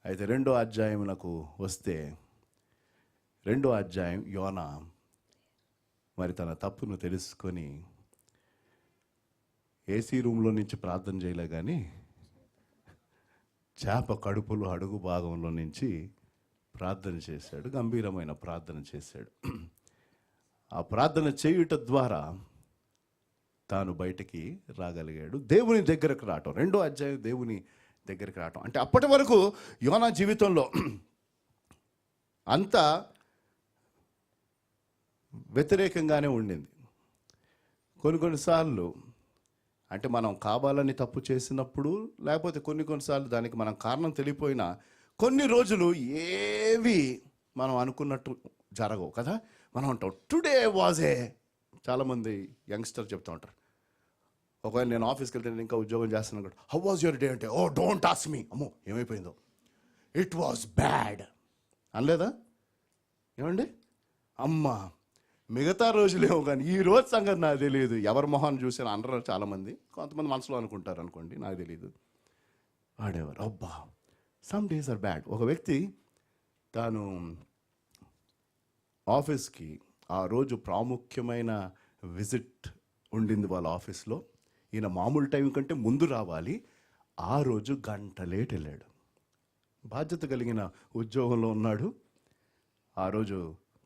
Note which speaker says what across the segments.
Speaker 1: అయితే 2వ అధ్యాయమునకు వస్తే 2వ అధ్యాయం యోనా మరి తన తప్పును తెలుసుకొని ఏసీ రూమ్లో నుంచి ప్రార్థన చేయలే కానీ చేప కడుపులో అడుగు భాగంలో నుంచి ప్రార్థన చేశాడు, గంభీరమైన ప్రార్థన చేశాడు. ఆ ప్రార్థన చేయుట ద్వారా తాను బయటికి రాగలిగాడు, దేవుని దగ్గరకు రావటం. 2వ అధ్యాయం దేవుని దగ్గరికి రావటం అంటే అప్పటి వరకు యోనా జీవితంలో అంతా వ్యతిరేకంగానే ఉండింది. కొన్నిసార్లు అంటే మనం కావాలని తప్పు చేసినప్పుడు, లేకపోతే కొన్నిసార్లు దానికి మనం కారణం తెలియపోయినా కొన్ని రోజులు ఏవి మనం అనుకున్నట్టు జరగవు కదా. మనం అంటాం టుడే వాజ్ ఏ, చాలామంది యంగ్స్టర్ చెప్తూ ఉంటారు, ఒకవేళ నేను ఆఫీస్కి వెళ్తే నేను ఇంకా ఉద్యోగం చేస్తున్నాను కూడా, హౌ వాజ్ యువర్ డే అంటే, ఓ డోంట్ ఆస్క్ మీ, అమ్మో ఏమైపోయిందో, ఇట్ వాజ్ బ్యాడ్ అనలేదా ఏమండి? అమ్మ మిగతా రోజులేమో కానీ ఈ రోజు సంగతి నాకు తెలియదు. ఎవరి మొహాన్ని చూసాను అనరు చాలామంది, కొంతమంది మనసులో అనుకుంటారు అనుకోండి, నాకు తెలియదు. వాడేవారు అబ్బా సమ్ డేస్ ఆర్ బ్యాడ్. ఒక వ్యక్తి తాను ఆఫీస్కి ఆ రోజు ప్రాముఖ్యమైన విజిట్ ఉండింది వాళ్ళ ఆఫీస్లో. ఈయన మామూలు టైం కంటే ముందు రావాలి, ఆ రోజు గంట లేట్ వెళ్ళాడు. బాధ్యత కలిగిన ఉద్యోగంలో ఉన్నాడు, ఆ రోజు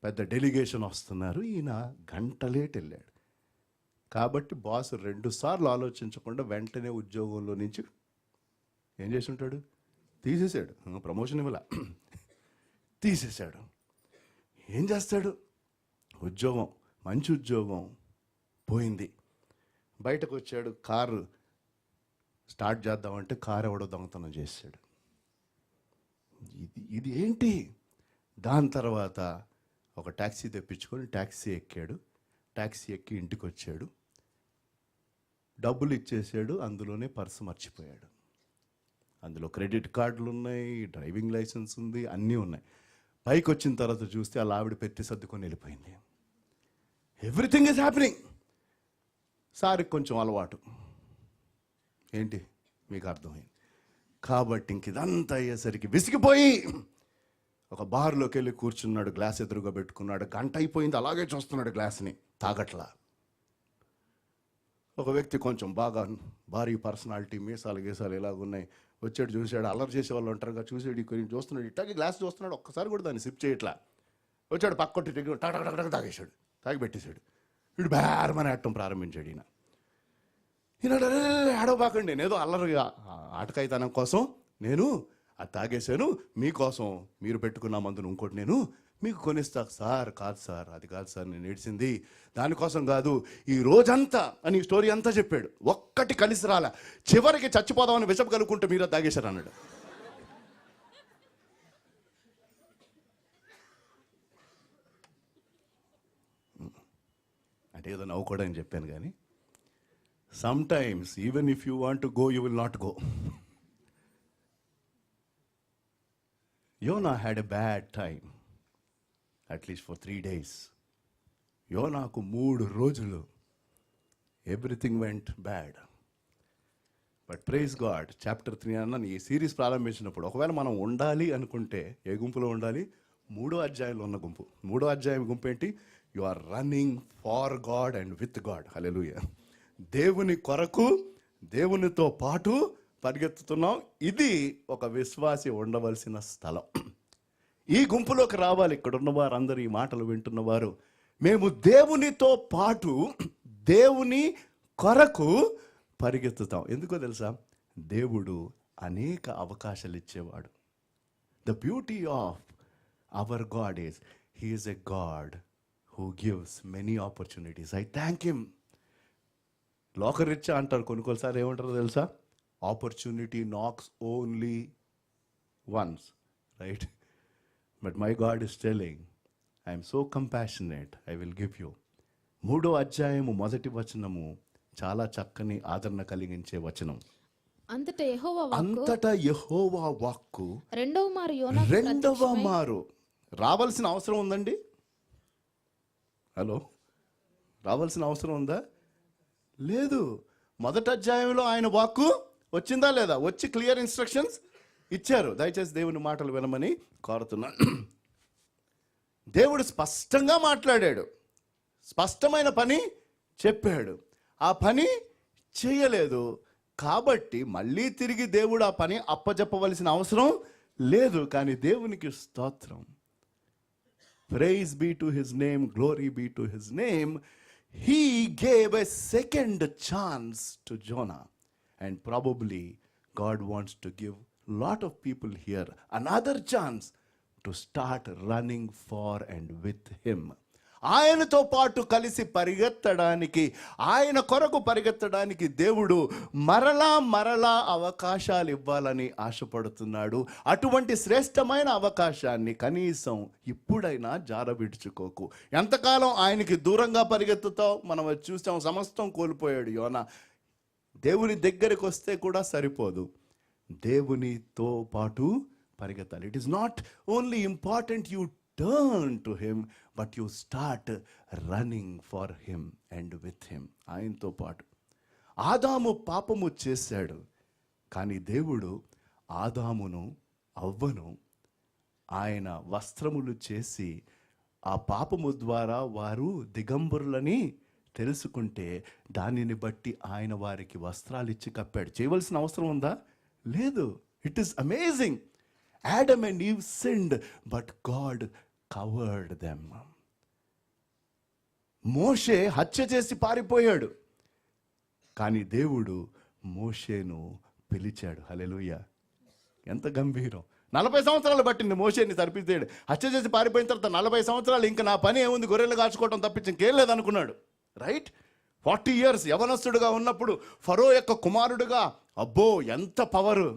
Speaker 1: పెద్ద డెలిగేషన్ వస్తున్నారు, ఈయన గంట లేట్ వెళ్ళాడు. కాబట్టి బాస్ 2 సార్లు ఆలోచించకుండా వెంటనే ఉద్యోగంలో నుంచి ఏం చేసి ఉంటాడు, తీసేశాడు. ప్రమోషన్ ఇవ్వాల, తీసేశాడు. ఏం చేస్తాడు, ఉద్యోగం మంచి ఉద్యోగం పోయింది. బయటకు వచ్చాడు, కారు స్టార్ట్ చేద్దామంటే కారు ఎవడో దొంగతనం చేశాడు. ఇది ఏంటి? దాని తర్వాత ఒక ట్యాక్సీ తెప్పించుకొని ట్యాక్సీ ఎక్కాడు. ట్యాక్సీ ఎక్కి ఇంటికి వచ్చాడు, డబ్బులు ఇచ్చేసాడు, అందులోనే పర్సు మర్చిపోయాడు. అందులో క్రెడిట్ కార్డులు ఉన్నాయి, డ్రైవింగ్ లైసెన్స్ ఉంది, అన్నీ ఉన్నాయి. పైకి వచ్చిన తర్వాత చూస్తే అలా ఆవిడ పెట్టి సర్దుకొని వెళ్ళిపోయింది. Everything is happening. సార్కి కొంచెం అలవాటు, ఏంటి మీకు అర్థమైంది. కాబట్టి ఇంక ఇదంతా అయ్యేసరికి విసిగిపోయి ఒక బార్లోకి వెళ్ళి కూర్చున్నాడు, గ్లాస్ ఎదురుగా పెట్టుకున్నాడు. గంట అయిపోయింది, అలాగే చూస్తున్నాడు గ్లాస్ని, తాగట్లా. ఒక వ్యక్తి కొంచెం బాగా భారీ పర్సనాలిటీ, మీసాలు గీసాలు ఇలాగున్నాయి, వచ్చాడు, చూశాడు. అల్లరి చేసే వాళ్ళు ఉంటారుగా, చూసాడు, కొంచెం చూస్తున్నాడు, ఇట్లాగే గ్లాస్ చూస్తున్నాడు, ఒక్కసారి కూడా దాన్ని సిప్ చేయట్లా. వచ్చాడు, పక్కొట్టి టక్ తాగేశాడు, తాగి పెట్టేశాడు. వీడు బేరమని ఆడటం ప్రారంభించాడు. ఈయన ఆడవబాకండి, నేనేదో అల్లరి ఆటకాయితనం కోసం నేను అది తాగేశాను, మీకోసం మీరు పెట్టుకున్న మందును ఇంకోటి నేను మీకు కొనిస్తా. సార్ కాదు సార్, అది కాదు సార్, నేను ఏడ్చింది దానికోసం కాదు, ఈ రోజంతా అని స్టోరీ అంతా చెప్పాడు. ఒక్కటి కలిసి రాలా. చివరికి చచ్చిపోదామని విషం కలుపుకుంటే మీరు తాగేశారు అన్నాడు. అంటే ఏదో నవ్వుకోవడానికి చెప్పాను కానీ, some times even if you want to go, you will not go. Yonah had a bad time, at least for 3 days. యోనాకు 3 రోజులు everything went bad. But praise God, chapter 3 అన్న ఈ సిరీస్ ప్రారంభించినప్పుడు ఒకవేళ మనం ఉండాలి అనుకుంటే ఏ గుంపులో ఉండాలి? 3వ అధ్యాయంలో ఉన్న గుంపు. 3వ అధ్యాయం గుంపు ఏంటి? You are running for God and with God. Hallelujah. దేవుని కొరకు, దేవునితో పాటు పరిగెత్తుతున్నాం. ఇది ఒక విశ్వాసి ఉండవలసిన స్థలం. ఈ గుంపులోకి రావాలి ఇక్కడ ఉన్న వారందరూ, ఈ మాటలు వింటున్నవారు. మేము దేవునితో పాటు దేవుని కొరకు పరిగెత్తుతాం. ఎందుకో తెలుసా? దేవుడు అనేక అవకాశాలు ఇచ్చేవాడు. The beauty of our God is he is a God who gives many opportunities. I thank him. లోకరీత్యా అంటారు, కొన్నిసార్లు ఏమంటారో తెలుసా? Opportunity knocks only once, right? But my God is telling, I'm so compassionate, I will give you. 3వ అధ్యాయము 1వ వచనము చాలా చక్కని ఆదరణ కలిగించే వచనం.
Speaker 2: అంతటా
Speaker 1: యెహోవా వాక్కు
Speaker 2: రెండవ
Speaker 1: మారు రావాల్సిన అవసరం ఉందండి? హలో, రావాల్సిన అవసరం ఉందా? లేదు. 1వ అధ్యాయంలో ఆయన వాక్కు వచ్చిందా లేదా? వచ్చి క్లియర్ ఇన్స్ట్రక్షన్స్ ఇచ్చారు. దయచేసి దేవుని మాటలు వినమని కోరుతున్నాను. దేవుడు స్పష్టంగా మాట్లాడాడు, స్పష్టమైన పని చెప్పాడు, ఆ పని చేయలేదు. కాబట్టి మళ్ళీ తిరిగి దేవుడు ఆ పని అప్పచెప్పవలసిన అవసరం లేదు. కానీ దేవునికి స్తోత్రం. Praise be to his name, glory be to his name. He gave a second chance to Jonah, and probably God wants to give lot of people here another chance to start running for and with him. ఆయనతో పాటు కలిసి పరిగెత్తడానికి, ఆయన కొరకు పరిగెత్తడానికి దేవుడు మరలా అవకాశాలు ఇవ్వాలని ఆశపడుతున్నాడు. అటువంటి శ్రేష్టమైన అవకాశాన్ని కనీసం ఇప్పుడైనా జారవిడుచుకోకు. ఎంతకాలం ఆయనకి దూరంగా పరిగెత్తుతావు? మనం చూసాం, సమస్తం కోల్పోయాడు యోనా. దేవుని దగ్గరికి వస్తే కూడా సరిపోదు, దేవునితో పాటు పరిగెత్తాలి. It is not only important you turn to him, but you start running for him and with him. ఆయనతో పాటు. ఆదాము పాపము చేశాడు, కానీ దేవుడు ఆదామును అవ్వను ఆయన వస్త్రములు చేసి ఆ పాపము ద్వారా వారు దిగంబరులని తెలుసుకుంటే దానిని బట్టి ఆయన వారికి వస్త్రాలు ఇచ్చి కప్పాడు. చేయవలసిన అవసరం ఉందా? లేదు. It is amazing. Adam and Eve sinned, but God covered them. మోషే హత్య చేసి పారిపోయాడు, కానీ దేవుడు మోషేను పిలిచాడు. హల్లెలూయా! ఎంత గంభీరం. 40 సంవత్సరాలు పట్టింది మోషేని తప్పించాడు. హత్య చేసి పారిపోయిన తర్వాత 40 సంవత్సరాలు ఇంకా నా పని ఏముంది, గొర్రెలు కాచుకోవటం తప్పించి ఇంకేం లేదనుకున్నాడు. రైట్? 40 years యవనస్తుడుగా ఉన్నప్పుడు ఫరో యొక్క కుమారుడుగా, అబ్బో ఎంత పవరు,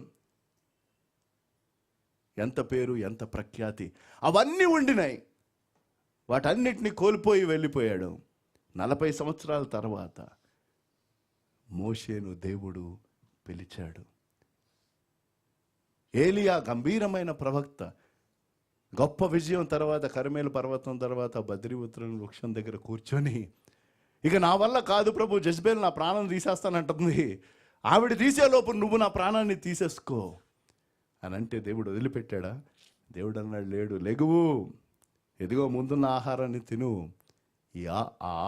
Speaker 1: ఎంత పేరు, ఎంత ప్రఖ్యాతి, అవన్నీ ఉండినాయి. వాటన్నిటిని కోల్పోయి వెళ్ళిపోయాడు. 40 సంవత్సరాల తర్వాత మోషేను దేవుడు పిలిచాడు. ఏలియా గంభీరమైన ప్రవక్త, గొప్ప విజయం తర్వాత, కర్మేలు పర్వతం తర్వాత బద్రీపుత్రం వృక్షం దగ్గర కూర్చొని, ఇక నా వల్ల కాదు ప్రభు, జెజబేల్ నా ప్రాణం తీసేస్తానంటుంది, ఆవిడ తీసేలోపు నువ్వు నా ప్రాణాన్ని తీసేసుకో అని అంటే దేవుడు వదిలిపెట్టాడా? దేవుడు అన్నాడు, లేడు, లెగువు, ఎదిగో ముందున్న ఆహారాన్ని తిను. ఈ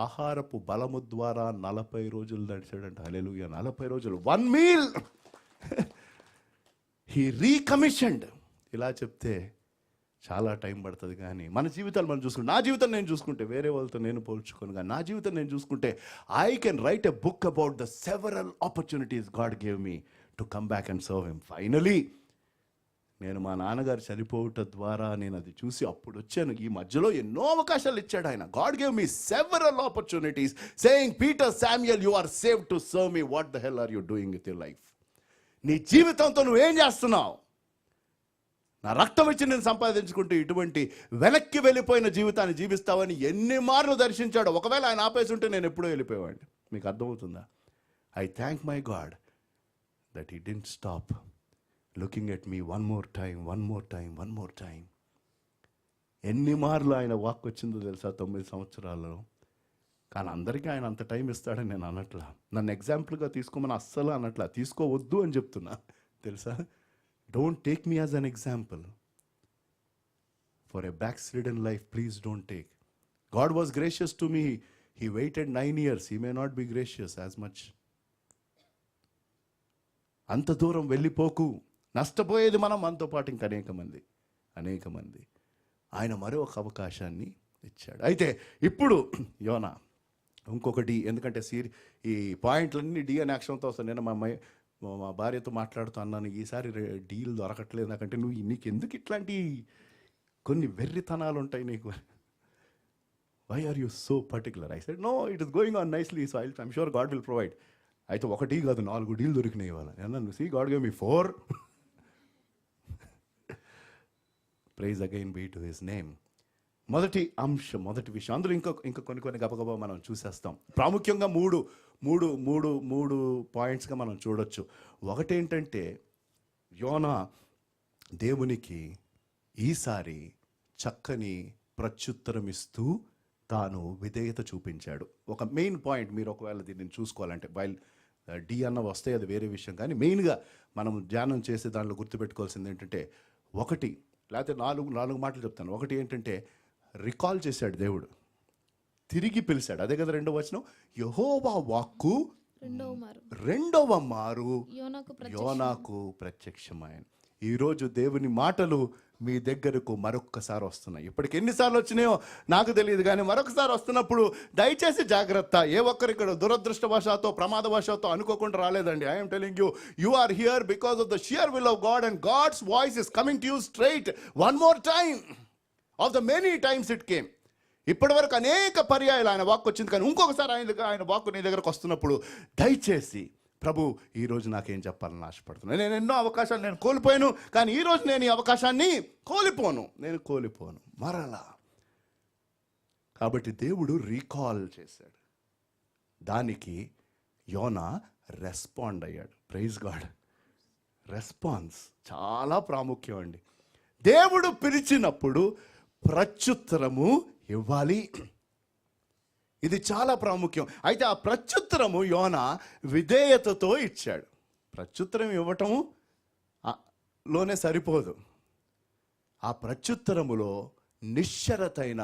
Speaker 1: ఆహారపు బలము ద్వారా 40 రోజులు నడిచాడంట. హల్లెలూయా! 40 రోజులు, 1 meal హీ రీకమిషన్డ్. ఇలా చెప్తే చాలా టైం పడుతుంది, కానీ మన జీవితాలు మనం చూసుకుంటే, నా జీవితం నేను చూసుకుంటే, వేరే వాళ్ళతో నేను పోల్చుకోను, కానీ నా జీవితం నేను చూసుకుంటే, I can write a book about the several opportunities God gave me to come back and serve him. Finally నేను మా నాన్నగారు చనిపోవటం ద్వారా నేను అది చూసి అప్పుడు వచ్చాను. ఈ మధ్యలో ఎన్నో అవకాశాలు ఇచ్చాడు ఆయన. God gave me several opportunities saying, Peter, Samuel, you are saved to serve me. What the hell are you doing with your life? నీ జీవితంతో నువ్వేం చేస్తున్నావు? నా రక్తం ఇచ్చి నేను సంపాదించుకుంటూ ఇటువంటి వెనక్కి వెళ్ళిపోయిన జీవితాన్ని జీవిస్తావని ఎన్ని మార్లు దర్శించాడు. ఒకవేళ ఆయన ఆపేసి ఉంటే నేను ఎప్పుడో వెళ్ళిపోయేవాడిని. మీకు అర్థమవుతుందా? I thank my God that he didn't stop looking at me one more time. ఎన్ని మార్లు ఆయన వాక్ వచ్చిందో తెలుసా 9 సంవత్సరాలలో. కానీ అందరికీ ఆయన అంత టైం ఇస్తాడని నేను అనట్లా, నన్ను ఎగ్జాంపుల్గా తీసుకోమని అస్సలు అనట్లా, తీసుకోవద్దు అని చెప్తున్నా తెలుసా. Don't take me as an example for a backslidden life. Please don't take. God was gracious to me. He weighted 9 years. He may not be gracious as much. అంత దూరం వెళ్ళిపోకు. నష్టపోయేది మనం, మనతో పాటు ఇంకా అనేక మంది. ఆయన మరో ఒక అవకాశాన్ని ఇచ్చాడు. అయితే ఇప్పుడు యోనా ఇంకొకటి, ఎందుకంటే ఈ పాయింట్లన్నీ డి అనే అక్షరంతో వస్తాను. నేను మా భార్యతో మాట్లాడుతూ అన్నాను, ఈసారి డీల్ దొరకట్లేదు నాకంటే, నీకు ఎందుకు ఇట్లాంటి కొన్ని వెర్రితనాలు ఉంటాయి నీకు? Why are you so particular? I said, no, it is going on nicely, so I'm sure God will provide. అయితే 1 కాదు 4 డీల్ దొరికినాయి ఇవాళ. అన్నాను, see God gave me 4. Praise again be to his name. మొదటి విషయం, అందులో ఇంకా కొన్ని గబగబా మనం చూసేస్తాం. ప్రాముఖ్యంగా మూడు పాయింట్స్గా మనం చూడొచ్చు. ఒకటేంటంటే, యోనా దేవునికి ఈసారి చక్కని ప్రత్యుత్తరం ఇస్తూ తాను విధేయత చూపించాడు. ఒక మెయిన్ పాయింట్ మీరు ఒకవేళ దీన్ని చూసుకోవాలంటే, వైల్ డి అన్న వస్తాయి, అది వేరే విషయం. కానీ మెయిన్గా మనం ధ్యానం చేసే దాంట్లో గుర్తుపెట్టుకోవాల్సింది ఏంటంటే, ఒకటి లేకపోతే నాలుగు మాటలు చెప్తాను. ఒకటి ఏంటంటే, రికాల్ చేశాడు దేవుడు, తిరిగి పిలిచాడు. అదే కదా రెండవ వచనం, యెహోవా వాక్కు రెండవ మారు యోనాకు ప్రత్యక్షమైన. ఈరోజు దేవుని మాటలు మీ దగ్గరకు మరొక్కసారి వస్తున్నాయి. ఇప్పటికి ఎన్నిసార్లు వచ్చినాయో నాకు తెలియదు, కానీ మరొకసారి వస్తున్నప్పుడు దయచేసి జాగ్రత్త. ఏ ఒక్కరు ఇక్కడ దురదృష్టవశాతో ప్రమాదవశాతో అనుకోకుండా రాలేదండి. I'm telling you, you are here because of the sheer will of God, and God's voice is coming to you straight one more time of the many times it came. ఇప్పటి వరకు అనేక పర్యాయాలు ఆయన వాక్కు వచ్చింది, కానీ ఇంకొకసారి ఆయన వాక్కు నీ దగ్గరకు వస్తున్నప్పుడు దయచేసి, ప్రభు ఈరోజు నాకేం చెప్పాలని ఆశపడుతున్నాను. నేను ఎన్నో అవకాశాలు నేను కోల్పోయాను, కానీ ఈరోజు నేను ఈ అవకాశాన్ని కోల్పోను మరలా. కాబట్టి దేవుడు రీకాల్ చేశాడు, దానికి యోనా రెస్పాండ్ అయ్యాడు. Praise God. రెస్పాన్స్ చాలా ప్రాముఖ్యం అండి. దేవుడు పిలిచినప్పుడు ప్రత్యుత్తరము ఇవ్వాలి, ఇది చాలా ప్రాముఖ్యం. అయితే ఆ ప్రత్యుత్తరము యోనా విధేయతతో ఇచ్చాడు. ప్రత్యుత్తరం ఇవ్వటం లోనే సరిపోదు, ఆ ప్రత్యుత్తరములో నిశ్చరతైన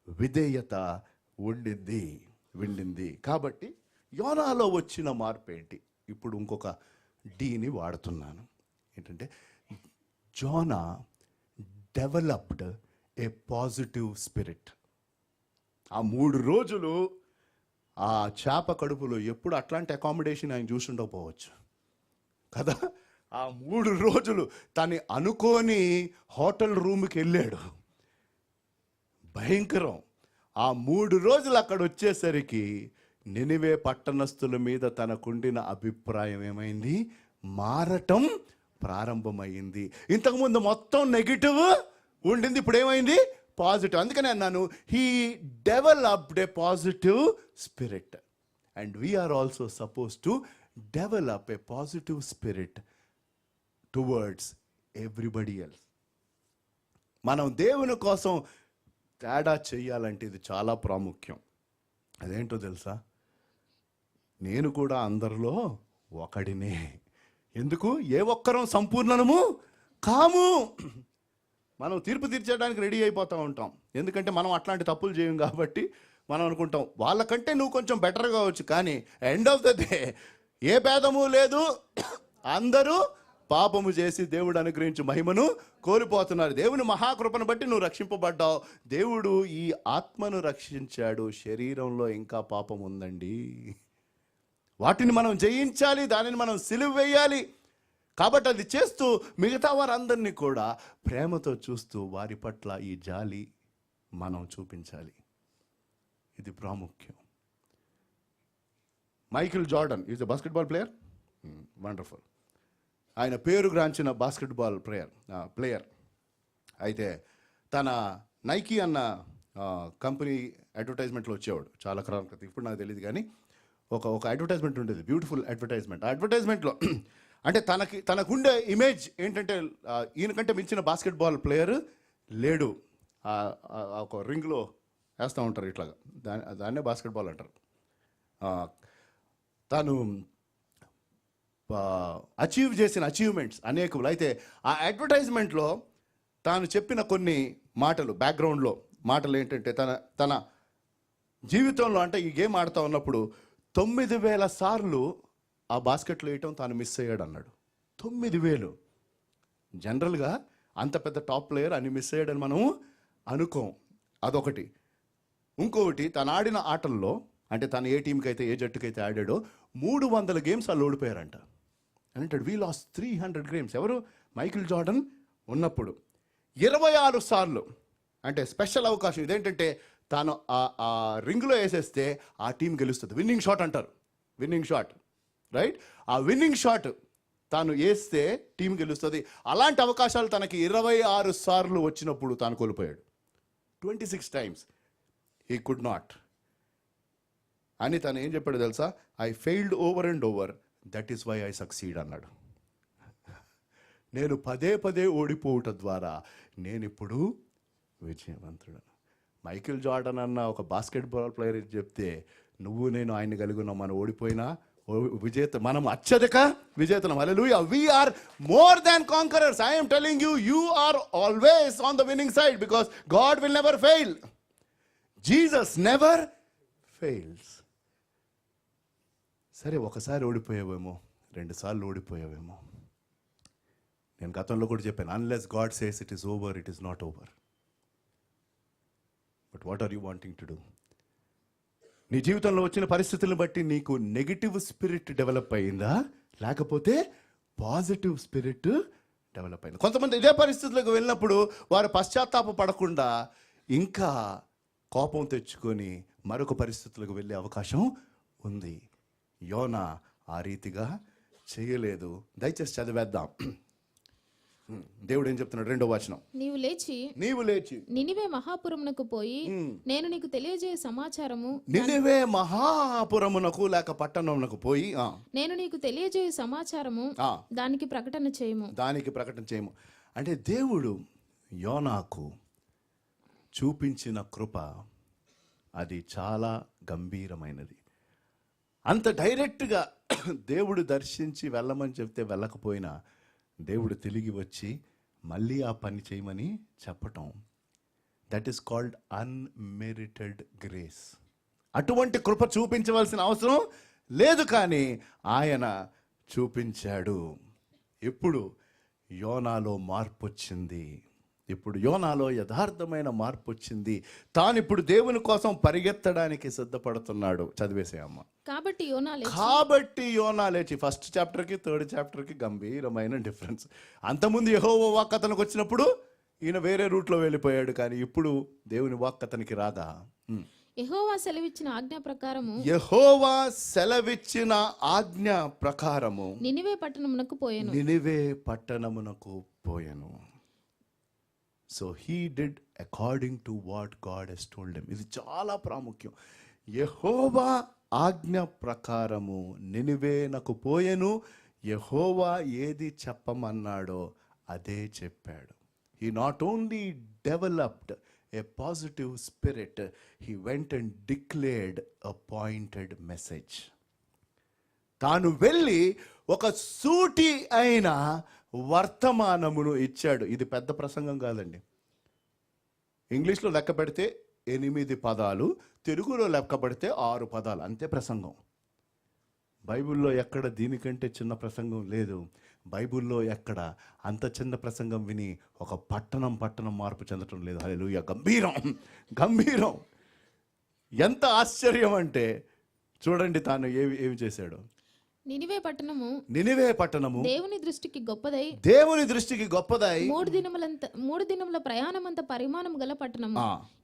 Speaker 1: విధేయత ఉండింది. కాబట్టి యోనాలో వచ్చిన మార్పు ఏంటి? ఇప్పుడు ఇంకొక డీని వాడుతున్నాను. ఏంటంటే, Zona developed a positive spirit. ఆ 3 రోజులు ఆ చేప కడుపులో ఎప్పుడు అట్లాంటి అకామిడేషన్ ఆయన చూసుండకపోవచ్చు కదా. ఆ 3 రోజులు తను అనుకోని హోటల్ రూమ్కి వెళ్ళాడు. భయంకరం. ఆ 3 రోజులు అక్కడ వచ్చేసరికి నినివే పట్టణస్థుల మీద తనకుండిన అభిప్రాయం ఏమైంది? మారటం ప్రారంభమైంది. ఇంతకుముందు మొత్తం నెగిటివ్ ఉండింది, ఇప్పుడు ఏమైంది? పాజిటివ్. అందుకనే అన్నాను, he developed a positive spirit, and we're also suppose to develop a positive spirit towards everybody else. మనం దేవుని కోసం తేడా చేయాలంటే ఇది చాలా ప్రాముఖ్యం. అదేంటో తెలుసా? నేను కూడా అందరిలో ఒకడినే. ఎందుకు? ఏ ఒక్కరం సంపూర్ణము కాము. మనం తీర్పు తీర్చడానికి రెడీ అయిపోతూ ఉంటాం, ఎందుకంటే మనం అట్లాంటి తప్పులు చేయం కాబట్టి. మనం అనుకుంటాం వాళ్ళకంటే నువ్వు కొంచెం బెటర్ కావచ్చు, కానీ ఎండ్ ఆఫ్ ద డే ఏ భేదము లేదు, అందరూ పాపము చేసి దేవుడు అనుగ్రహించి మహిమను కోల్పోతున్నారు. దేవుని మహాకృపను బట్టి నువ్వు రక్షింపబడ్డావు. దేవుడు ఈ ఆత్మను రక్షించాడు, శరీరంలో ఇంకా పాపం ఉందండి. వాటిని మనం జయించాలి, దానిని మనం సిలువ వేయాలి. కాబట్టి అది చేస్తూ మిగతా వారందరినీ కూడా ప్రేమతో చూస్తూ వారి పట్ల ఈ జాలి మనం చూపించాలి. ఇది ప్రాముఖ్యం. Michael Jordan is a basketball player, wonderful. ఆయన పేరుగాంచిన బాస్కెట్బాల్ ప్లేయర్. అయితే తన నైకీ అన్న కంపెనీ అడ్వర్టైజ్మెంట్లో వచ్చేవాడు చాలా కాలం క్రితం. ఇప్పుడు నాకు తెలియదు, కానీ ఒక అడ్వర్టైజ్మెంట్ ఉండేది, బ్యూటిఫుల్ అడ్వర్టైజ్మెంట్. ఆ అడ్వర్టైజ్మెంట్లో అంటే తనకుండే ఇమేజ్ ఏంటంటే, ఈయనకంటే మించిన బాస్కెట్బాల్ ప్లేయర్ లేడు. ఒక రింగ్లో వేస్తూ ఉంటారు ఇట్లాగా, దాన్నే బాస్కెట్బాల్ అంటారు. తాను అచీవ్ చేసిన అచీవ్మెంట్స్ అనేకములు. అయితే ఆ అడ్వర్టైజ్మెంట్లో తాను చెప్పిన కొన్ని మాటలు, బ్యాక్గ్రౌండ్లో మాటలు ఏంటంటే, తన జీవితంలో అంటే ఈ గేమ్ ఆడుతూ ఉన్నప్పుడు 9,000 సార్లు ఆ బాస్కెట్లో వేయటం తాను మిస్ అయ్యాడు అన్నాడు. 9,000. జనరల్గా అంత పెద్ద టాప్ ప్లేయర్ అని మిస్ అయ్యాడని మనం అనుకోం. అదొకటి. ఇంకొకటి, తను ఆడిన ఆటల్లో అంటే తను ఏ టీంకి అయితే ఏ జట్టుకైతే ఆడాడో 300 గేమ్స్ వాళ్ళు ఓడిపోయారంట. అంటే వీ లాస్ట్ 300 గేమ్స్. ఎవరు? మైకిల్ జార్డన్ ఉన్నప్పుడు 26 సార్లు. అంటే స్పెషల్ అవకాశం ఇదేంటంటే, తాను ఆ రింగ్లో వేసేస్తే ఆ టీం గెలుస్తుంది. విన్నింగ్ షాట్ అంటారు, విన్నింగ్ షాట్, రైట్? ఆ విన్నింగ్ షాట్ తాను వేస్తే టీం గెలుస్తుంది. అలాంటి అవకాశాలు తనకి 26 సార్లు వచ్చినప్పుడు తాను కోల్పోయాడు. 26 times he could not. అని తను ఏం చెప్పాడు తెలుసా? I failed over and over, that is why I succeed అన్నాడు. నేను పదే ఓడిపోవటం ద్వారా నేను ఇప్పుడు విజయవంతుడను. మైకిల్ జార్డన్ అన్న ఒక బాస్కెట్బాల్ ప్లేయర్ చెప్తే, నువ్వు నేను ఆయన్ని కలిగి ఉన్నాం, మనం ఓడిపోయినా మనం అత్యధిక విజేతలం. హల్లెలూయా. We are more than conquerors. I am telling you, you are always on the winning side because God will never fail. Jesus never fails. సరే, ఒకసారి ఓడిపోయావేమో, 2 సార్లు ఓడిపోయావేమో. నేను గతంలో కూడా చెప్పాను, unless God says it is over, it is not over. But what are you wanting to do? నీ జీవితంలో వచ్చిన పరిస్థితులను బట్టి నీకు నెగిటివ్ స్పిరిట్ డెవలప్ అయిందా, లేకపోతే పాజిటివ్ స్పిరిట్ డెవలప్ అయింది? కొంతమంది ఇదే పరిస్థితులకు వెళ్ళినప్పుడు వారు పశ్చాత్తాప పడకుండా ఇంకా కోపం తెచ్చుకొని మరొక పరిస్థితులకు వెళ్ళే అవకాశం ఉంది. యోనా ఆ రీతిగా చేయలేదు. దయచేసి చదివేద్దాం. దేవుడు ఏం చెప్తున్నాడు? 2వ వచనం.
Speaker 2: నీవు లేచి నినివే మహాపురమునకు పోయి నేను నీకు తెలియజేయ సమాచారము.
Speaker 1: నినివే మహాపురమునకు లేక పట్టణమునకు పోయి
Speaker 2: నేను నీకు తెలియజేయ సమాచారము దానికి ప్రకటన చేయము.
Speaker 1: అంటే దేవుడు యోనాకు చూపించిన కృప అది చాలా గంభీరమైనది. అంత డైరెక్ట్గా దేవుడు దర్శించి వెళ్ళమని చెప్తే వెళ్ళకపోయినా దేవుడు తిరిగి వచ్చి మళ్ళీ ఆ పని చేయమని చెప్పటం, that is called unmerited grace. అటువంటి కృప చూపించవలసిన అవసరం లేదు, కానీ ఆయన చూపించాడు. ఇప్పుడు యోనాలో మార్పు వచ్చింది. ఇప్పుడు యోనాలో యథార్థమైన మార్పు వచ్చింది. తాను ఇప్పుడు దేవుని కోసం పరిగెత్తడానికి సిద్ధపడుతున్నాడు. చదివేసే అమ్మ.
Speaker 2: కాబట్టి
Speaker 1: యోనా లేచి, ఫస్ట్ చాప్టర్కి 3rd చాప్టర్కి గంభీరమైన డిఫరెన్స్. అంతకుముందు యెహోవా వాక్ అతనికి వచ్చినప్పుడు ఈయన వేరే రూట్లో వెళ్ళిపోయాడు, కానీ ఇప్పుడు దేవుని వాక్ అతనికి రాగా
Speaker 2: యెహోవా సెలవిచ్చిన ఆజ్ఞ ప్రకారము నినివే పట్టణమునకు పోయెను.
Speaker 1: So he did according to what God he's told him. ఇది చాలా ప్రాముఖ్యం. యెహోవా ఆజ్ఞ ప్రకారము నినివేనకు పోయెను. యెహోవా ఏది చెప్పమన్నాడో అదే చెప్పాడు. He not only developed a positive spirit, he went and declared a pointed message. తాను వెళ్ళి ఒక సూటి అయిన వర్తమానమును ఇచ్చాడు. ఇది పెద్ద ప్రసంగం కాదండి. ఇంగ్లీష్లో లెక్క పెడితే 8 పదాలు, తెలుగులో లెక్క పెడితే 6 పదాలు, అంతే ప్రసంగం. బైబిల్లో ఎక్కడ దీనికంటే చిన్న ప్రసంగం లేదు. బైబిల్లో ఎక్కడ అంత చిన్న ప్రసంగం విని ఒక పట్టణం మార్పు చెందటం లేదు. హల్లెలూయా. గంభీరం. ఎంత ఆశ్చర్యం అంటే చూడండి తాను ఏమి చేశాడు.
Speaker 2: నినివే
Speaker 1: పట్టణము
Speaker 2: దేవుని దృష్టికి గొప్పదై 3 దినముల ప్రయాణమంత పరిమాణం గల పట్టణము.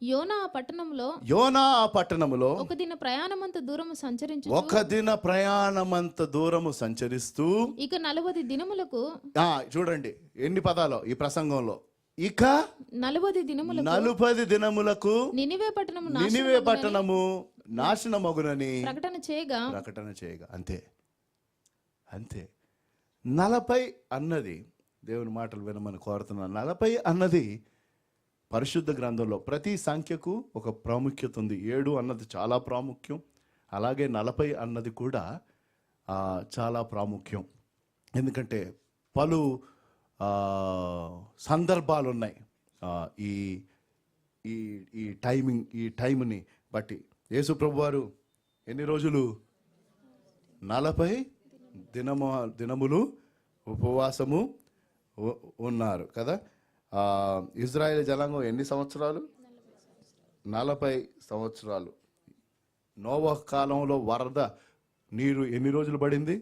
Speaker 2: యోనా ఆ పట్టణములో ఒక దిన ప్రయాణమంత దూరము సంచరిస్తూ ఇక 40 దినములకు,
Speaker 1: చూడండి ఎన్ని పదాలు ఈ ప్రసంగంలో, ఇక
Speaker 2: 40
Speaker 1: దినములకు నినివే పట్టణము నాశనమగునని ప్రకటన చేయగా. అంతే 40 అన్నది, దేవుని మాటలు వినమని కోరుతున్నాను. 40 అన్నది పరిశుద్ధ గ్రంథంలో ప్రతి సంఖ్యకు ఒక ప్రాముఖ్యత ఉంది. 7 అన్నది చాలా ప్రాముఖ్యం. అలాగే 40 అన్నది కూడా చాలా ప్రాముఖ్యం. ఎందుకంటే పలు సందర్భాలు ఉన్నాయి. ఈ టైంని బట్టి యేసు ప్రభువారు ఎన్ని రోజులు? 40 దినములు ఉపవాసము ఉన్నారు కదా. ఇజ్రాయేల్ జనాంగం ఎన్ని సంవత్సరాలు? 40 సంవత్సరాలు. నోవహ్ కాలంలో వరద నీరు ఎన్ని రోజులు పడింది?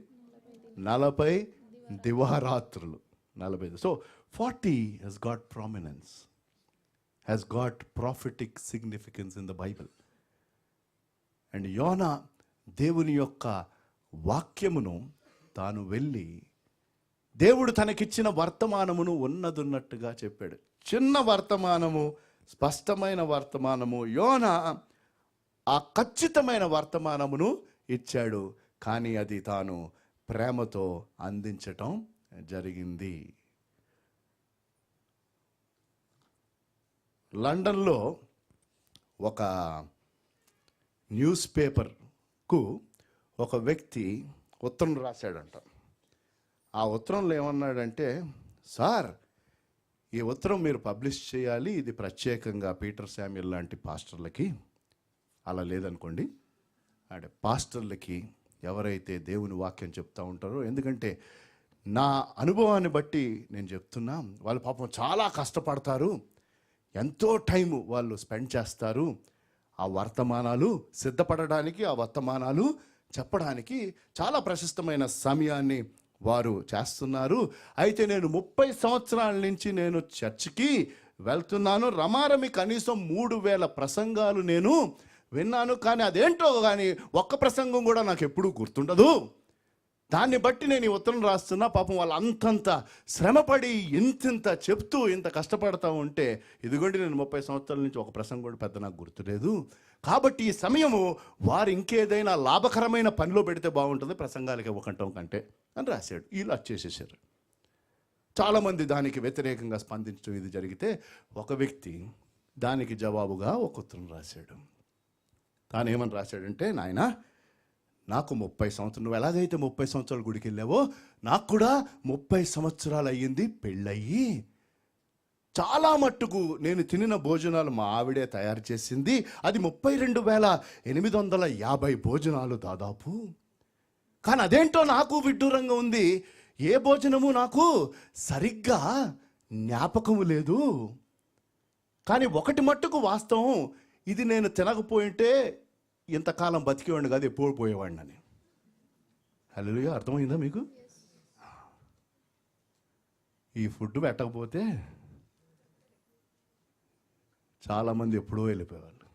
Speaker 1: 40 దివారాత్రులు. 40. So 40 has got prominence, has got prophetic significance in the Bible. And యోనా దేవుని యొక్క వాక్యమును తాను వెళ్ళి దేవుడు తనకిచ్చిన వర్తమానమును ఉన్నదున్నట్టుగా చెప్పాడు. చిన్న వర్తమానము, స్పష్టమైన వర్తమానము. యోనా ఆ ఖచ్చితమైన వర్తమానమును ఇచ్చాడు, కానీ అది తాను ప్రేమతో అందించటం జరిగింది. లండన్లో ఒక న్యూస్ పేపర్కు ఒక వ్యక్తి ఉత్తరం రాశాడంట. ఆ ఉత్తరంలో ఏమన్నాడంటే, సార్ ఈ ఉత్తరం మీరు పబ్లిష్ చేయాలి, ఇది ప్రత్యేకంగా పీటర్ శామ్యూల్ లాంటి పాస్టర్లకి, అలా లేదనుకోండి అంటే పాస్టర్లకి, ఎవరైతే దేవుని వాక్యం చెప్తూ ఉంటారో, ఎందుకంటే నా అనుభవాన్ని బట్టి నేను చెప్తున్నా, వాళ్ళు పాపం చాలా కష్టపడతారు, ఎంతో టైము వాళ్ళు స్పెండ్ చేస్తారు ఆ వర్తమానాలు సిద్ధపడడానికి, ఆ వర్తమానాలు చెప్పడానికి చాలా ప్రశస్తమైన సమయాన్ని వారు చేస్తున్నారు. అయితే నేను 30 సంవత్సరాల నుంచి నేను చర్చికి వెళ్తున్నాను, రమారమి కనీసం 3000 ప్రసంగాలు నేను విన్నాను, కానీ అదేంటో కానీ ఒక్క ప్రసంగం కూడా నాకు ఎప్పుడూ గుర్తుండదు. దాన్ని బట్టి నేను ఈ ఉత్తరం రాస్తున్నా. పాపం వాళ్ళు అంతంత శ్రమపడి ఇంతింత చెప్తూ ఇంత కష్టపడతా ఉంటే, ఇదిగోండి నేను 30 సంవత్సరాల నుంచి ఒక ప్రసంగం కూడా పెద్ద నాకు గుర్తులేదు, కాబట్టి ఈ సమయము వారు ఇంకేదైనా లాభకరమైన పనిలో పెడితే బాగుంటుంది, ప్రసంగాలకి ఇవ్వకంటాం కంటే అని రాశాడు. వీళ్ళు వచ్చేసేసారు. చాలామంది దానికి వ్యతిరేకంగా స్పందించడం ఇది జరిగితే, ఒక వ్యక్తి దానికి జవాబుగా ఒక ఉత్తరం రాశాడు. తాను ఏమని రాశాడంటే, నాయన నాకు 30 సంవత్సరాలు, నువ్వు ఎలాగైతే 30 సంవత్సరాలు గుడికి వెళ్ళావో నాకు కూడా 30 సంవత్సరాలు అయ్యింది పెళ్ళయి. చాలా మట్టుకు నేను తినిన భోజనాలు మా ఆవిడే తయారు చేసింది, అది 32,850 భోజనాలు దాదాపు. కానీ అదేంటో నాకు విడ్డూరంగా ఉంది, ఏ భోజనము నాకు సరిగ్గా జ్ఞాపకము లేదు. కానీ ఒకటి మట్టుకు వాస్తవం, ఇది నేను తినకపోయింటే ఇంతకాలం బతికేవాడిని కాదు, ఎప్పుడు పోయేవాడిని అని. హల్లెలూయా, అర్థమైందా మీకు? ఈ ఫుడ్ పెట్టకపోతే చాలామంది ఎప్పుడో వెళ్ళిపోయేవాళ్ళు.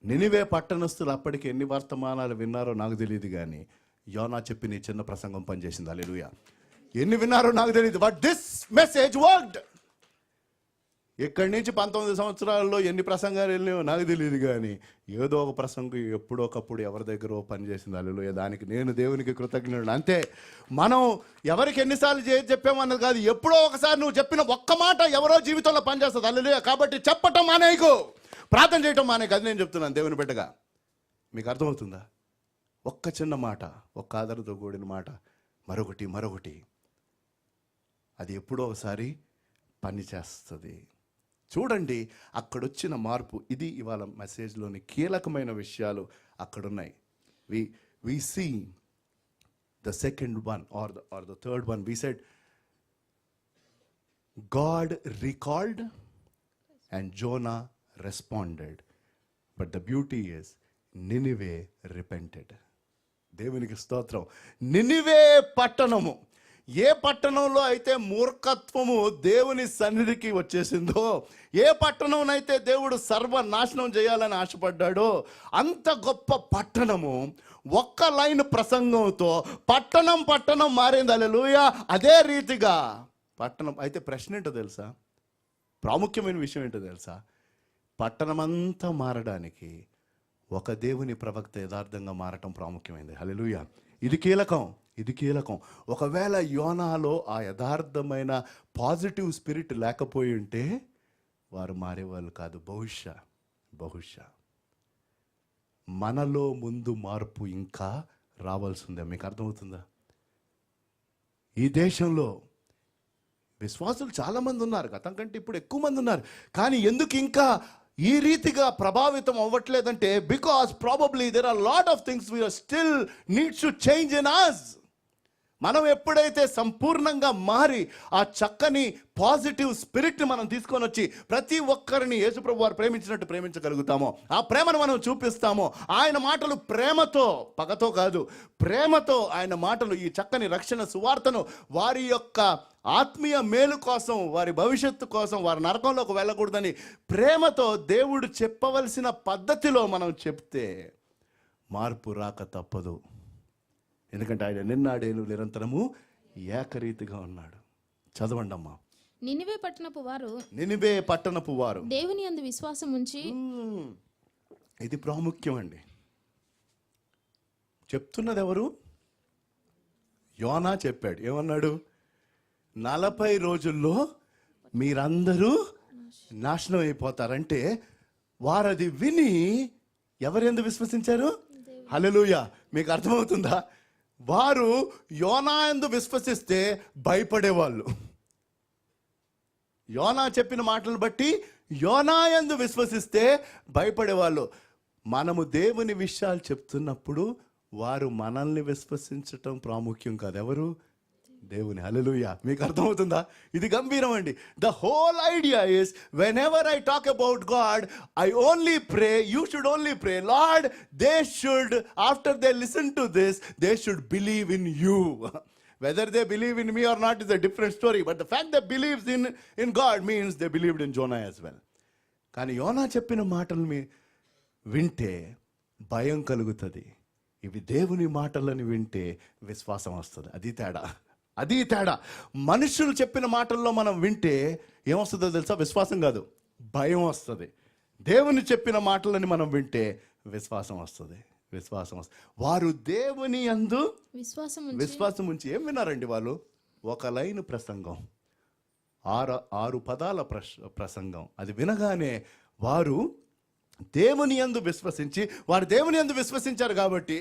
Speaker 1: నినివే పట్టణస్తులు అప్పటికి ఎన్ని వర్తమానాలు విన్నారో నాకు తెలియదు, కానీ యోనా చెప్పిన ఈ చిన్న ప్రసంగం పనిచేసింది. హల్లెలూయా. ఎన్ని విన్నారో నాకు తెలియదు, బట్ దిస్ మెసేజ్ వర్క్డ్. ఇక్కడి నుంచి 19 సంవత్సరాల్లో ఎన్ని ప్రసంగాలు వెళ్ళినాయో నాకు తెలియదు, కానీ ఏదో ఒక ప్రసంగం ఎప్పుడో ఒకప్పుడు ఎవరి దగ్గర పనిచేసింది. హల్లెలూయా, దానికి నేను దేవునికి కృతజ్ఞుడు. అంతే, మనం ఎవరికి ఎన్నిసార్లు చెప్పామన్నది కాదు, ఎప్పుడో ఒకసారి నువ్వు చెప్పిన ఒక్క మాట ఎవరో జీవితంలో పనిచేస్తుంది. హల్లెలూయా. కాబట్టి చెప్పటం మానేయకు, ప్రార్థన చేయటం మానేయకు. అది నేను చెప్తున్నాను దేవుని బిడ్డగా. మీకు అర్థమవుతుందా? ఒక్క చిన్న మాట, ఒక్క ఆదరణతో కూడిన మాట, మరొకటి అది ఎప్పుడో ఒకసారి పని చేస్తుంది. చూడండి అక్కడొచ్చిన మార్పు. ఇది ఇవాళ మెసేజ్లోని కీలకమైన విషయాలు అక్కడున్నాయి. We see the second one or the third one. We said God recalled and Jonah responded, but the beauty is Nineveh repented. దేవునికి స్తోత్రం. నినివే పట్టణము, ఏ పట్టణంలో అయితే మూర్ఖత్వము దేవుని సన్నిధికి వచ్చేసిందో, ఏ పట్టణంనైతే దేవుడు సర్వనాశనం చేయాలని ఆశపడ్డాడో, అంత గొప్ప పట్టణము ఒక్క లైన్ ప్రసంగంతో పట్టణం మారింది. హల్లెలూయా. అదే రీతిగా పట్టణం అయితే ప్రశ్న ఏంటో తెలుసా? ప్రాముఖ్యమైన విషయం ఏంటో తెలుసా? పట్టణమంతా మారడానికి ఒక దేవుని ప్రవక్త యథార్థంగా మారటం ప్రాముఖ్యమైనది. హల్లెలూయా. ఇది కీలకం. ఒకవేళ యోనాలో ఆ యథార్థమైన పాజిటివ్ స్పిరిట్ లేకపోయి ఉంటే వారు మారేవాళ్ళు కాదు. బహుశా మనలో ముందు మార్పు ఇంకా రావాల్సిందే. మీకు అర్థమవుతుందా? ఈ దేశంలో విశ్వాసులు చాలామంది ఉన్నారు, గతం కంటే ఇప్పుడు ఎక్కువ మంది ఉన్నారు, కానీ ఎందుకు ఇంకా ఈ రీతిగా ప్రభావితం అవ్వట్లేదంటే, because probably there are lot of things we are still needs to change in us. మనం ఎప్పుడైతే సంపూర్ణంగా మారి ఆ చక్కని పాజిటివ్ స్పిరిట్ని మనం తీసుకొని వచ్చి ప్రతి ఒక్కరిని యేసుప్రభు వారు ప్రేమించినట్టు ప్రేమించగలుగుతామో, ఆ ప్రేమను మనం చూపిస్తామో, ఆయన మాటలు ప్రేమతో, పగతో కాదు, ప్రేమతో ఆయన మాటలు, ఈ చక్కని రక్షణ సువార్తను వారి యొక్క ఆత్మీయ మేలు కోసం, వారి భవిష్యత్తు కోసం, వారి నరకంలోకి వెళ్ళకూడదని ప్రేమతో దేవుడు చెప్పవలసిన పద్ధతిలో మనం చెప్తే మార్పు రాక తప్పదు. ఎందుకంటే ఆయన నిన్నాడేను నిరంతరము ఏకరీతిగా ఉన్నాడు. చదవండి అమ్మా.
Speaker 2: నినివే పట్టణపు వారు దేవుని యందు విశ్వాసం ఉంచి.
Speaker 1: ఇది ప్రాముఖ్యం అండి. చెప్తున్నది ఎవరు? యోనా చెప్పాడు. ఏమన్నాడు? 40 రోజుల్లో మీరందరూ నాశనం అయిపోతారంటే, వారు అది విని ఎవరెందు విశ్వసించారు? హల్లెలూయా. మీకు అర్థమవుతుందా? వారు యోనా యందు విశ్వసిస్తే భయపడేవాళ్ళు. యోనా చెప్పిన మాటలు బట్టి యోనా యందు విశ్వసిస్తే భయపడేవాళ్ళు. మనము దేవుని విషయాలు చెప్తున్నప్పుడు వారు మనల్ని విశ్వసించటం ప్రాముఖ్యం కాదు. ఎవరు? దేవుని. హల్లెలూయా. మీకు అర్థమవుతుందా? ఇది గంభీరం అండి. The whole idea is when ever I talk about God, I only pray, you should only pray, lord they should, after they listen to this, they should believe in you. Whether they believe in me or not is a different story. But the fact they believes in God means they believed in Jonah as well. కానీ యోనా చెప్పిన మాటల్ని వింటే భయం కలుగుతుంది. ఇవి దేవుని మాటలని వింటే విశ్వాసం వస్తుంది. అది తేడా. మనుషులు చెప్పిన మాటల్లో మనం వింటే ఏమొస్తుందో తెలుసా? విశ్వాసం కాదు, భయం వస్తుంది. దేవుని చెప్పిన మాటలని మనం వింటే విశ్వాసం వస్తుంది. వారు దేవుని యందు విశ్వాసం ఉంచి ఏం విన్నారండి వాళ్ళు? ఒక లైన్ ప్రసంగం, 6 పదాల ప్రసంగం. అది వినగానే వారు దేవుని యందు విశ్వసించి, వారు దేవుని యందు విశ్వసించారు కాబట్టి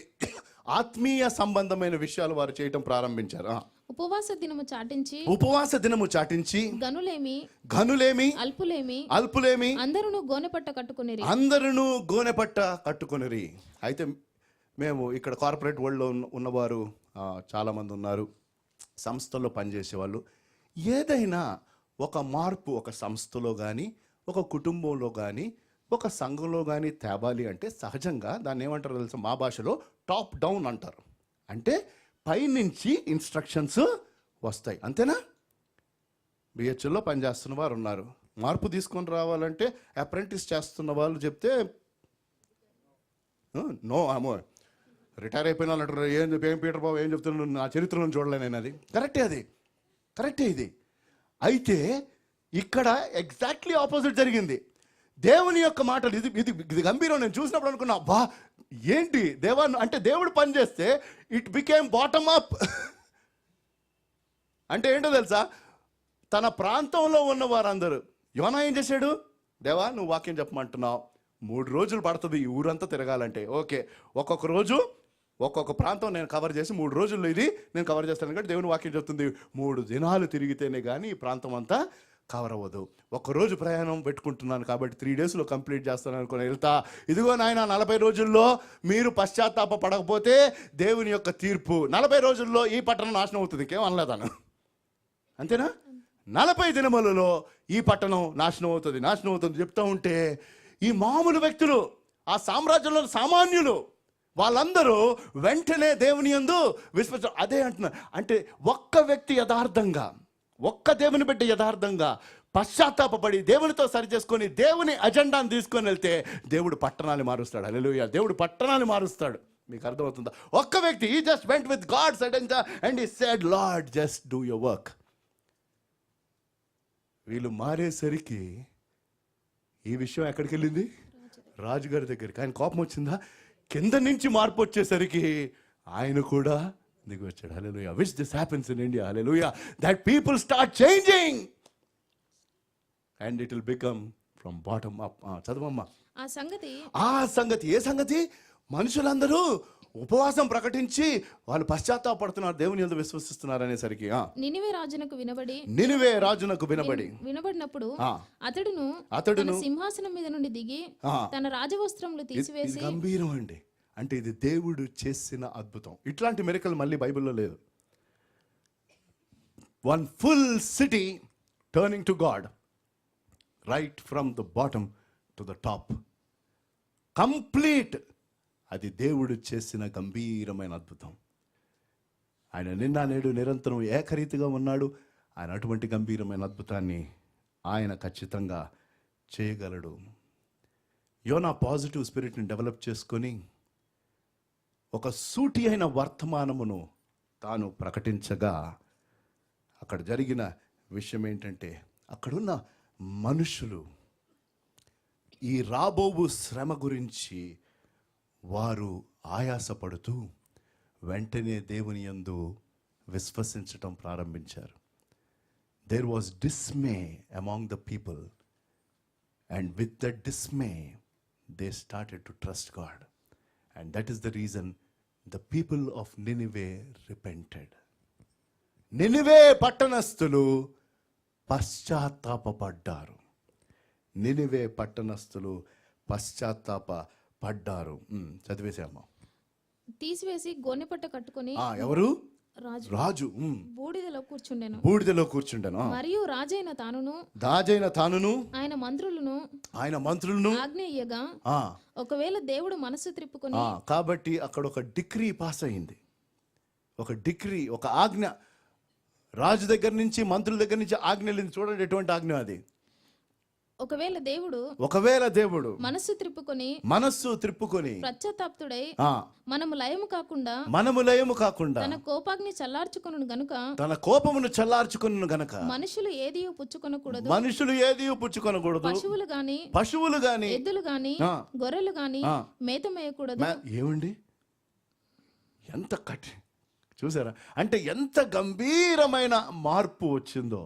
Speaker 1: ఆత్మీయ సంబంధమైన విషయాలు వారు చేయటం ప్రారంభించారు.
Speaker 2: ఉపవాస దినము చాటించి
Speaker 1: ఘనులేమి అల్పులేమి
Speaker 2: అందరూ
Speaker 1: గోనెపట్ట కట్టుకొనిరి. అయితే మేము ఇక్కడ కార్పొరేట్ వరల్డ్లో ఉన్నవారు చాలామంది ఉన్నారు, సంస్థల్లో పనిచేసే వాళ్ళు. ఏదైనా ఒక మార్పు ఒక సంస్థలో కానీ, ఒక కుటుంబంలో కానీ, ఒక సంఘంలో కానీ తేవాలి అంటే సహజంగా దాన్ని ఏమంటారో తెలుసా? మా భాషలో టాప్ డౌన్ అంటారు. అంటే పైనుంచి ఇన్స్ట్రక్షన్స్ వస్తాయి. అంతేనా? బిహెచ్ఎల్లో పనిచేస్తున్న వారు ఉన్నారు, మార్పు తీసుకొని రావాలంటే అప్రెంటిస్ చేస్తున్న వాళ్ళు చెప్తే నో అమో రిటైర్ అయిపోయిన వాళ్ళు అంటారు, ఏం పీటర్ బాబు ఏం చెప్తున్నాను, నా చరిత్రలో చూడలే నేను. అది కరెక్టే ఇది. అయితే ఇక్కడ ఎగ్జాక్ట్లీ ఆపోజిట్ జరిగింది. దేవుని యొక్క మాటలు ఇది గంభీరం. నేను చూసినప్పుడు అనుకున్నా, బా ఏంటి దేవా అంటే దేవుడు పని చేస్తే ఇట్ బికేమ్ బాటమ్ అప్. అంటే ఏంటో తెలుసా? తన ప్రాంతంలో ఉన్న వారందరూ, యోనా ఏం చేశాడు? దేవా నువ్వు వాక్యం చెప్పమంటున్నావు, 3 రోజులు పడుతుంది ఈ ఊరంతా తిరగాలంటే. ఓకే, ఒక్కొక్క రోజు ఒక్కొక్క ప్రాంతం నేను కవర్ చేసి 3 రోజుల్లో ఇది నేను కవర్ చేస్తాను. కాబట్టి దేవుని వాక్యం చెప్తుంది 3 దినాలు తిరిగితేనే కానీ ఈ ప్రాంతం అంతా కవర్ అవ్వదు. 1 రోజు ప్రయాణం పెట్టుకుంటున్నాను కాబట్టి 3 డేస్లో కంప్లీట్ చేస్తాను అనుకుని వెళ్తా. ఇదిగో నాయన 40 రోజుల్లో మీరు పశ్చాత్తాప పడకపోతే దేవుని యొక్క తీర్పు, 40 రోజుల్లో ఈ పట్టణం నాశనం అవుతుంది. ఇంకేం అనలేదాను. అంతేనా? 40 దినములలో ఈ పట్టణం నాశనం అవుతుంది చెప్తూ ఉంటే ఈ మామూలు వ్యక్తులు, ఆ సామ్రాజ్యంలో సామాన్యులు, వాళ్ళందరూ వెంటనే దేవుని యందు విశ్వసించారు. అదే అంటున్నారు. అంటే ఒక్క వ్యక్తి యథార్థంగా, ఒక్క దేవుని బిడ్డ యథార్థంగా పశ్చాత్తాపడి దేవునితో సరి చేసుకొని దేవుని అజెండాను తీసుకొని వెళ్తే దేవుడు పట్టణాన్ని మారుస్తాడు. హల్లెలూయా. దేవుడు పట్టణాన్ని మారుస్తాడు. మీకు అర్థమవుతుందా? ఒక్క వ్యక్తి, he just went with God's agenda and he said, Lord, just do your work. వీళ్ళు మారేసరికి ఈ విషయం ఎక్కడికి వెళ్ళింది? రాజుగారి దగ్గరికి. ఆయన కోపం వచ్చిందా? కింద నుంచి మార్పు వచ్చేసరికి ఆయన కూడా దిగి వచ్చాడు. Hallelujah. Which this happens in India. Hallelujah. That people start changing and it will become from bottom up. చదవమ్మా
Speaker 2: ఆ
Speaker 1: సంగతి. ఏ సంగతి? మనుషులందరూ ఉపవాసం ప్రకటించి వాళ్ళు పశ్చాత్తాపడుతున్నారు, దేవుని యందు విశ్వసిస్తున్నారు అనేసరికి
Speaker 2: నినివే రాజునకు వినబడినప్పుడు అతడును సింహాసనం మీద నుండి దిగి తన రాజవస్త్రములు తీసివేసి.
Speaker 1: గంభీరం అండి. అంటే ఇది దేవుడు చేసిన అద్భుతం. ఇట్లాంటి మిరకల్ మళ్ళీ బైబిల్లో లేదు. One full city turning to God, right from the bottom to the top, complete. అది దేవుడు చేసిన గంభీరమైన అద్భుతం. ఆయన నిన్న నేడు నిరంతరం ఏకరీతిగా ఉన్నాడు. ఆయన అటువంటి గంభీరమైన అద్భుతాన్ని ఆయన ఖచ్చితంగా చేయగలడు. యోనా పాజిటివ్ స్పిరిట్ని డెవలప్ చేసుకొని ఒక సూటి అయిన వర్తమానమును తాను ప్రకటించగా అక్కడ జరిగిన విషయం ఏంటంటే, అక్కడున్న మనుషులు ఈ రాబోవు శ్రమ గురించి వారు ఆయాసపడుతూ వెంటనే దేవుని యందు విశ్వసించటం ప్రారంభించారు. There was dismay among the people and with the dismay they started to trust God And that is the reason the people of Nineveh repented. Nineveh పట్టణస్థులు పశ్చాత్తాపడ్డారు. నినివే పట్టణస్థులు పశ్చాత్తాపడ్డారు. చదివేసామా?
Speaker 2: తీసివేసి గోనెపట్ట కట్టుకొని
Speaker 1: ఎవరు?
Speaker 2: రాజు బూడిదలో కూర్చుండెను. మరియు రాజైన తానును ఆయన మంత్రులను ఆజ్ఞేయగా ఒకవేళ దేవుడు మనసు త్రిప్పుకొని.
Speaker 1: కాబట్టి అక్కడ ఒక డిక్రీ పాస్ అయింది. ఒక డిక్రీ, ఒక ఆజ్ఞ రాజు దగ్గర నుంచి, మంత్రుల దగ్గర నుంచి ఆజ్ఞ లేదు. చూడండి ఎటువంటి ఆజ్ఞ అది.
Speaker 2: ఒకవేళ దేవుడు మనస్సు త్రిప్పుకొని పశ్చాత్తాపుడై మనము లయము కాకుండా తన కోపాగ్ని చల్లార్చుకొను గనుక మనుషులు ఏదియూ పుచ్చుకొనకూడదు. పశువులు గాని ఎద్దులు గాని గొర్రెలు గాని మేత మేయకూడదు.
Speaker 1: ఏమండి, ఎంత కఠిన చూసారా? అంటే ఎంత గంభీరమైన మార్పు వచ్చిందో.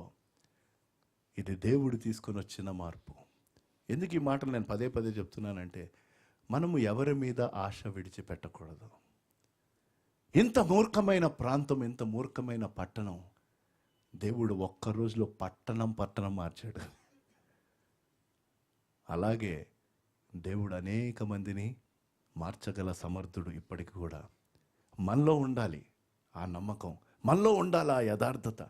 Speaker 1: ఇది దేవుడు తీసుకొని వచ్చిన మార్పు. ఎందుకు ఈ మాటలు నేను పదే పదే చెప్తున్నానంటే, మనము ఎవరి మీద ఆశ విడిచిపెట్టకూడదు. ఇంత మూర్ఖమైన ప్రాంతం, ఇంత మూర్ఖమైన పట్టణం దేవుడు ఒక్క రోజులో పట్టణం మార్చాడు. అలాగే దేవుడు అనేక మందిని మార్చగల సమర్థుడు. ఇప్పటికి కూడా మనలో ఉండాలి ఆ నమ్మకం, మనలో ఉండాలి ఆ యథార్థత,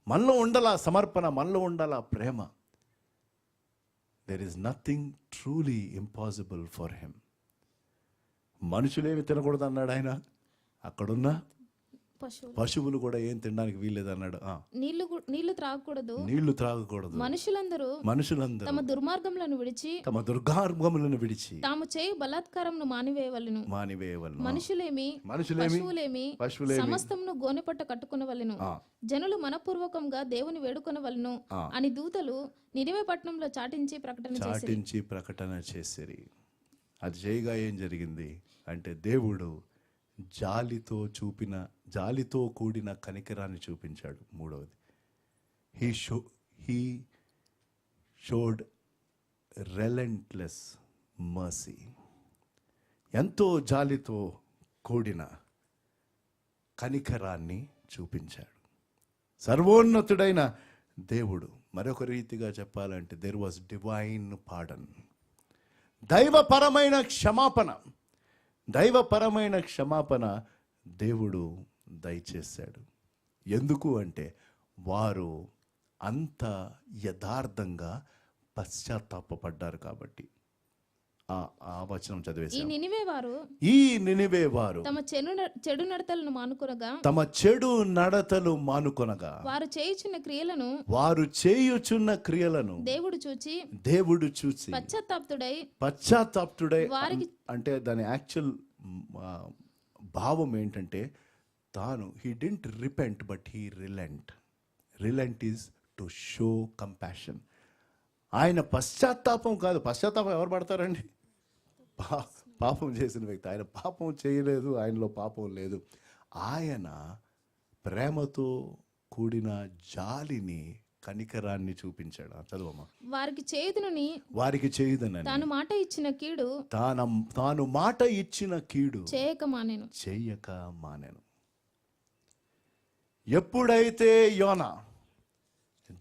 Speaker 1: మనలో ఉండాలా సమర్పణ, మనలో ఉండాలా ప్రేమ. There is nothing truly impossible for him. మనుషులేమి తినకూడదు అన్నాడు ఆయన. అక్కడున్న పశువులు కూడా ఏం తినడానికి వీల్లేదు అన్నాడు.
Speaker 2: నీళ్లు త్రాగకూడదు. మనుషులందరూ తమ దుర్మార్గములను విడిచి తాము చేయు బలాత్కారమును మానివేయవలెను. మనుషులేమి సమస్తమును గోనెపట్ట కట్టుకొనవలెను. జనులు మనపూర్వకంగా దేవుని వేడుకొనవలెను అని దూతలు నినివే పట్టణంలో చాటించి ప్రకటన చేసిరి. అది చేయగా ఏం జరిగింది అంటే, దేవుడు జాలితో కూడిన కనికరాన్ని చూపించాడు. మూడవది, హీ షోడ్ రెలెంట్లెస్ మర్సీ. ఎంతో జాలితో కూడిన కనికరాన్ని చూపించాడు సర్వోన్నతుడైన దేవుడు. మరొక రీతిగా చెప్పాలంటే, దేర్ వాజ్ డివైన్ పార్డన్. దైవపరమైన క్షమాపణ దేవుడు దయచేశాడు. ఎందుకు అంటే, వారు అంత యథార్థంగా పశ్చాత్తాపడ్డారు కాబట్టి. ఆ వచనం చదివేసి, ఈ నినివే వారు తమ చెడు నడతలు మానుకొనగా వారు చేయుచున్న క్రియలను దేవుడు చూచి పశ్చాత్తాపుడై అంటే దాని యాక్చువల్ భావం ఏంటంటే, తాను he didn't repent but he relent is to show compassion. ఆయన పశ్చాత్తాపం కాదు. పశ్చాత్తాపం ఎవరు పడతారండి? పాపం చేసిన వ్యక్తి. ఆయన పాపం చేయలేదు, ఆయనలో పాపం లేదు. ఆయన ప్రేమతో కూడిన జాలిని, కనికరాన్ని చూపించాడు. చదువమ్మా. వారికి చేయుదునని తాను మాట ఇచ్చిన కీడు చేయక మానెను. ఎప్పుడైతే యోనా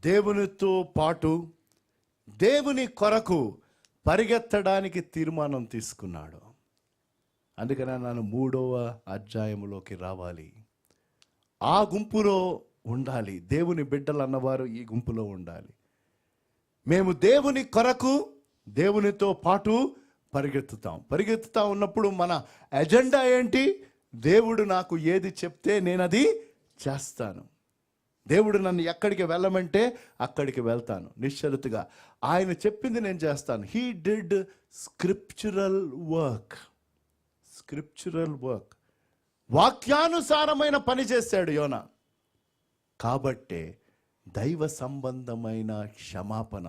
Speaker 2: దేవునితో పాటు దేవుని కొరకు పరిగెత్తడానికి తీర్మానం తీసుకున్నాడు. అందుకనే నన్ను 3వ అధ్యాయంలోకి రావాలి, ఆ గుంపులో ఉండాలి. దేవుని బిడ్డలు అన్నవారు ఈ గుంపులో ఉండాలి. మేము దేవుని కొరకు దేవునితో పాటు పరిగెత్తుతా ఉన్నప్పుడు మన ఎజెండా ఏంటి? దేవుడు నాకు ఏది చెప్తే నేను అది చేస్తాను. దేవుడు నన్ను ఎక్కడికి వెళ్ళమంటే అక్కడికి వెళ్తాను నిశ్చలతగా. ఆయన చెప్పింది నేను చేస్తాను. He did scriptural work. వాక్యానుసారమైన పని చేశాడు యోనా. కాబట్టే దైవ సంబంధమైన క్షమాపణ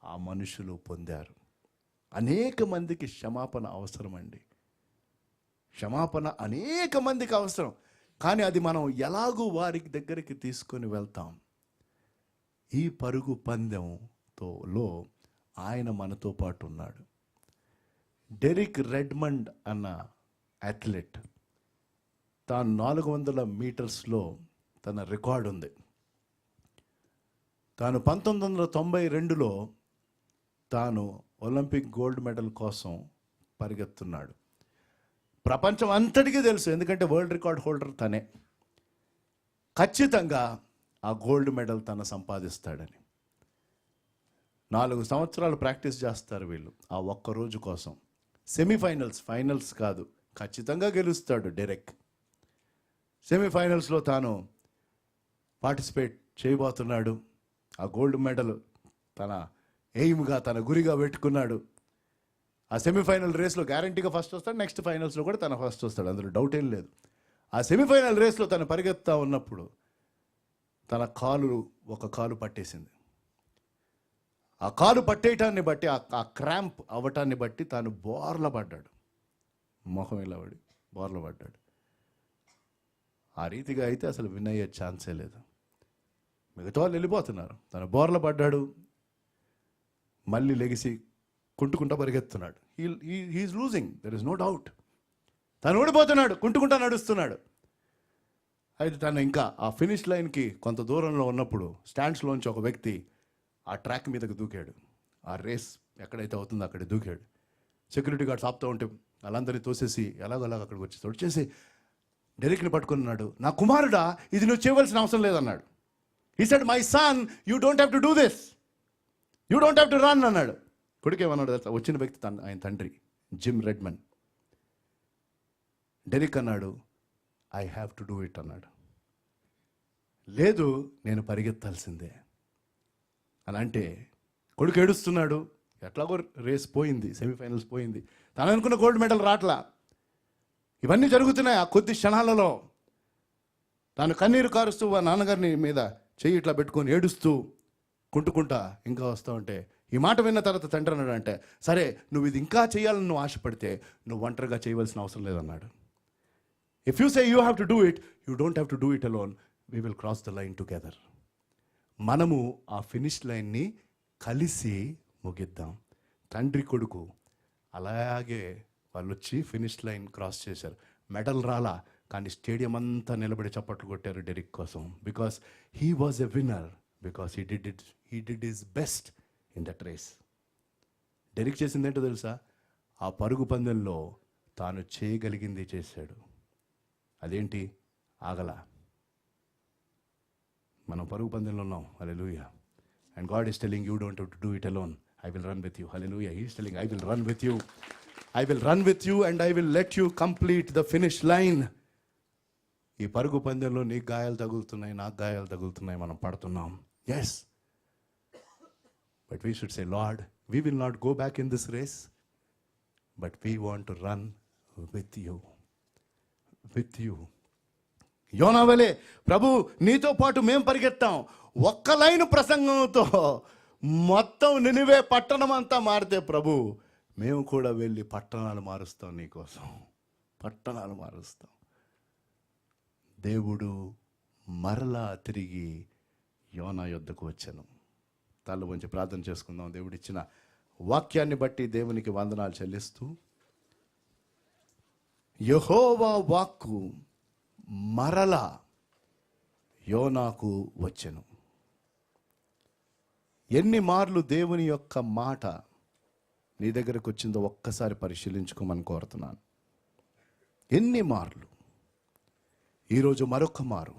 Speaker 2: ఆ మనుషులు పొందారు. అనేక మందికి క్షమాపణ అవసరం అండి. క్షమాపణ అనేక మందికి అవసరం. కానీ అది మనం ఎలాగూ వారి దగ్గరికి తీసుకొని వెళ్తాం. ఈ పరుగు పందెంలో ఆయన మనతో పాటు ఉన్నాడు. డెరిక్ రెడ్మండ్ అన్న
Speaker 1: అథ్లెట్. తాను 400 మీటర్స్లో తన రికార్డు ఉంది. తాను 1992లో తాను ఒలింపిక్ గోల్డ్ మెడల్ కోసం పరిగెత్తున్నాడు. ప్రపంచం అంతటికీ తెలుసు, ఎందుకంటే వరల్డ్ రికార్డ్ హోల్డర్ తనే. ఖచ్చితంగా ఆ గోల్డ్ మెడల్ తను సంపాదిస్తాడని 4 సంవత్సరాలు ప్రాక్టీస్ చేస్తారు వీళ్ళు ఆ ఒక్కరోజు కోసం. సెమీఫైనల్స్, ఫైనల్స్ కాదు, ఖచ్చితంగా గెలుస్తాడు డెరెక్. సెమీఫైనల్స్లో తాను పార్టిసిపేట్ చేయబోతున్నాడు. ఆ గోల్డ్ మెడల్ తన ఎయిమ్గా, తన గురిగా పెట్టుకున్నాడు. ఆ సెమీఫైనల్ రేస్లో గ్యారంటీగా ఫస్ట్ వస్తాడు, నెక్స్ట్ ఫైనల్స్లో కూడా తన ఫస్ట్ వస్తాడు, అందులో డౌట్ ఏం లేదు. ఆ సెమీఫైనల్ రేస్లో తను పరిగెత్తా ఉన్నప్పుడు తన ఒక కాలు పట్టేసింది. ఆ కాలు పట్టేయటాన్ని బట్టి, ఆ క్రాంప్ అవ్వటాన్ని బట్టి తాను బోర్ల పడ్డాడు. మొహం ఇలా పడి బోర్ల పడ్డాడు. ఆ రీతిగా అయితే అసలు విన్ అయ్యే ఛాన్సే లేదు. మిగతా వాళ్ళు వెళ్ళిపోతున్నారు, తను బోర్ల పడ్డాడు. మళ్ళీ లెగిసి కుంటుకుంటా పరిగెత్తున్నాడు. He is losing, there is no doubt. తను ఓడిపోతున్నాడు, కుంటుకుంటా నడుస్తున్నాడు. అయితే తను ఇంకా ఆ ఫినిష్ లైన్కి కొంత దూరంలో ఉన్నప్పుడు స్టాండ్స్లోంచి ఒక వ్యక్తి ఆ ట్రాక్ మీదకి దూకాడు. ఆ రేస్ ఎక్కడైతే అవుతుందో అక్కడ దూకాడు. సెక్యూరిటీ గార్డ్స్ ఆపుతూ ఉంటే వాళ్ళందరినీ తోసేసి ఎలాగోలాగ అక్కడికి వచ్చేసి డెరెక్ని పట్టుకున్నాడు. నా కుమారుడా, ఇది నువ్వు చేయవలసిన అవసరం లేదన్నాడు. He said, my son, you don't have to do this, you don't have to run అన్నాడు. కొడుకేమన్నాడు? వచ్చిన వ్యక్తి ఆయన తండ్రి జిమ్ రెడ్మన్. డెరిక్ అన్నాడు, I have to do it అన్నాడు. లేదు, నేను పరిగెత్తాల్సిందే అని అంటే కొడుకు ఏడుస్తున్నాడు. ఎట్లాగో రేస్ పోయింది, సెమీఫైనల్స్ పోయింది, తను అనుకున్న గోల్డ్ మెడల్ రాట్లా. ఇవన్నీ జరుగుతున్నాయి ఆ కొద్ది క్షణాలలో. తాను కన్నీరు కారుస్తూ ఆ నాన్నగారిని మీద చెయ్యి ఇట్లా పెట్టుకొని ఏడుస్తూ కుంటుకుంటా ఇంకా వస్తూ ఉంటే ఈ మాట విన్న తర్వాత తండ్రి అన్నాడు అంటే, సరే నువ్వు ఇది ఇంకా చేయాలని నువ్వు ఆశపడితే నువ్వు ఒంటరిగా చేయవలసిన అవసరం లేదన్నాడు. If you say you have to do it, you don't have to do it alone, we will cross the line together. మనము ఆ ఫినిష్ లైన్ని కలిసి ముగిద్దాం. తండ్రి కొడుకు అలాగే వాళ్ళు వచ్చి ఫినిష్ లైన్ క్రాస్ చేశారు. మెడల్ రాలా, కానీ స్టేడియం అంతా నిలబడి చప్పట్లు కొట్టారు డెరిక్ కోసం. Because he was a winner, because he did his best in that race. Derek చేసింది ఏంటో తెలుసా? ఆ పరుగు పందెంలో తాను చేయగలిగింది చేశాడు. అదేంటి? ఆగల. మనం పరుగు పందెంలో ఉన్నాం, hallelujah. And God is telling, you don't have to do it alone, I will run with you, hallelujah. He is telling, I will run with you, I will run with you and I will let you complete the finish line. ఈ పరుగు పందెంలో నీకు గాయాలు తగులుతున్నాయి, నాకు గాయాలు తగులుతున్నాయి, మనం పడుతున్నాం. Yes, but we should say, Lord, we will not go back in this race, but we want to run with you, with you. యోనా వలే, ప్రభు నీతో పాటు మేము పరిగెత్తాం. ఒక్క లైన్ ప్రసంగంతో మొత్తం నినివే పట్టణం అంతా మారితే ప్రభు, మేము కూడా వెళ్ళి పట్టణాలు మారుస్తాం, నీకోసం పట్టణాలు మారుస్తాం. దేవుడు మరలా తిరిగి యోనా యొద్దకు వచ్చాను. తల వంచి ప్రార్థన చేసుకుందాం. దేవుడు ఇచ్చిన వాక్యాన్ని బట్టి దేవునికి వందనాలు చెల్లిస్తూ, యెహోవా వాక్కు మరలా యోనాకు వచ్చెను. ఎన్ని మార్లు దేవుని యొక్క మాట నీ దగ్గరకు వచ్చిందో ఒక్కసారి పరిశీలించుకోమని కోరుతున్నాను. ఎన్ని మార్లు? ఈరోజు మరొక మారు.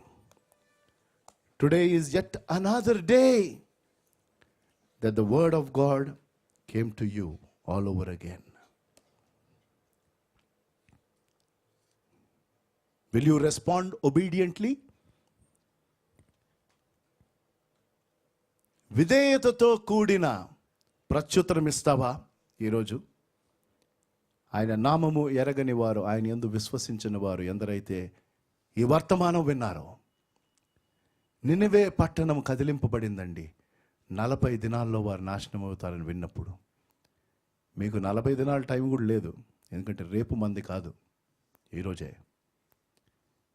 Speaker 1: Today is yet another day that the word of God came to you all over again. Will you respond obediently? విధేయతతో కూడిన ప్రత్యుత్తరం ఇస్తావా? ఈరోజు ఆయన నామము ఎరగని వారు, ఆయన యందు విశ్వసించిన వారు ఎందరైతే ఈ వర్తమానం విన్నారో, నినివే పట్టణం కదిలింపబడిందండి, 40 దినాల్లో వారు నాశనం అవుతారని విన్నప్పుడు, మీకు 40 దినాల టైం కూడా లేదు, ఎందుకంటే రేపు మంది కాదు, ఈరోజే.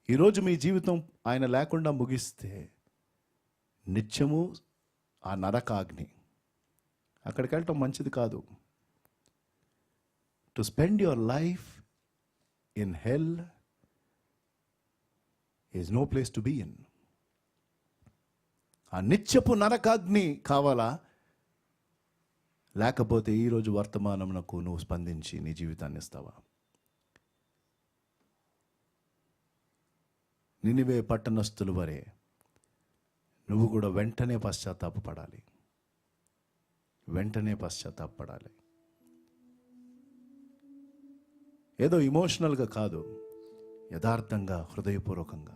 Speaker 1: ఈరోజు మీ జీవితం ఆయన లేకుండా ముగిస్తే నిత్యము ఆ నరకాగ్ని, అక్కడికి వెళ్ళటం మంచిది కాదు. To spend your life in hell is no place to be in. ఆ నిత్యపు నరకాగ్ని కావాలా, లేకపోతే ఈరోజు వర్తమానమునకు నువ్వు స్పందించి నీ జీవితాన్ని ఇస్తావా? నినివే పట్టణస్థుల వరే నువ్వు కూడా వెంటనే పశ్చాత్తాపపడాలి. వెంటనే పశ్చాత్తాపపడాలి. ఏదో ఇమోషనల్గా కాదు, యథార్థంగా హృదయపూర్వకంగా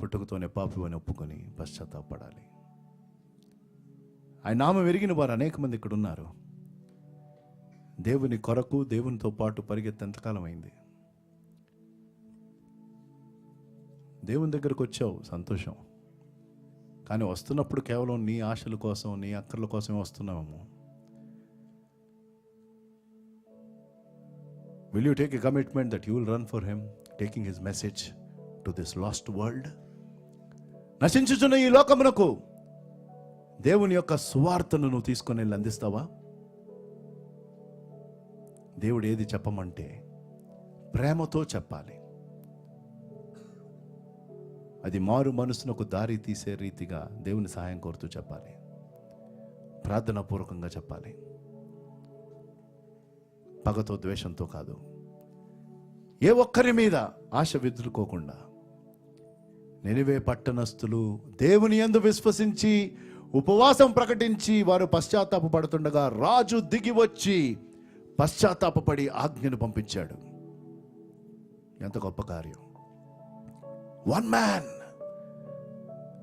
Speaker 1: పుట్టుకతోనే పాపి అని ఒప్పుకొని పశ్చాత్తాపపడాలి. ఆయన నామం ఎరిగిన వారు అనేక మంది ఇక్కడ ఉన్నారు. దేవుని కొరకు దేవునితో పాటు పరిగెత్తి ఎంతకాలం అయింది? దేవుని దగ్గరకు వచ్చావు, సంతోషం. కానీ వస్తున్నప్పుడు కేవలం నీ ఆశల కోసం, నీ అక్కర్ల కోసమే వస్తున్నాము. Will you take a commitment that you will run for him, taking his message to this lost world? నశించుచున్న ఈ లోకమునకు దేవుని యొక్క సువార్తను నువ్వు తీసుకొని వెళ్ళి అందిస్తావా? దేవుడు ఏది చెప్పమంటే ప్రేమతో చెప్పాలి. అది మారు మనసునకు దారి తీసే రీతిగా దేవుని సహాయం కోరుతూ చెప్పాలి. ప్రార్థనాపూర్వకంగా చెప్పాలి. పగతో ద్వేషంతో కాదు. ఏ ఒక్కరి మీద ఆశ విదులుకోకుండా. నినివే పట్టణస్థులు దేవుని యందు విశ్వసించి ఉపవాసం ప్రకటించి వారు పశ్చాత్తాపపడుతుండగా రాజు దిగి వచ్చి పశ్చాత్తాపపడి ఆజ్ఞను పంపించాడు. ఎంత గొప్ప కార్యం. One man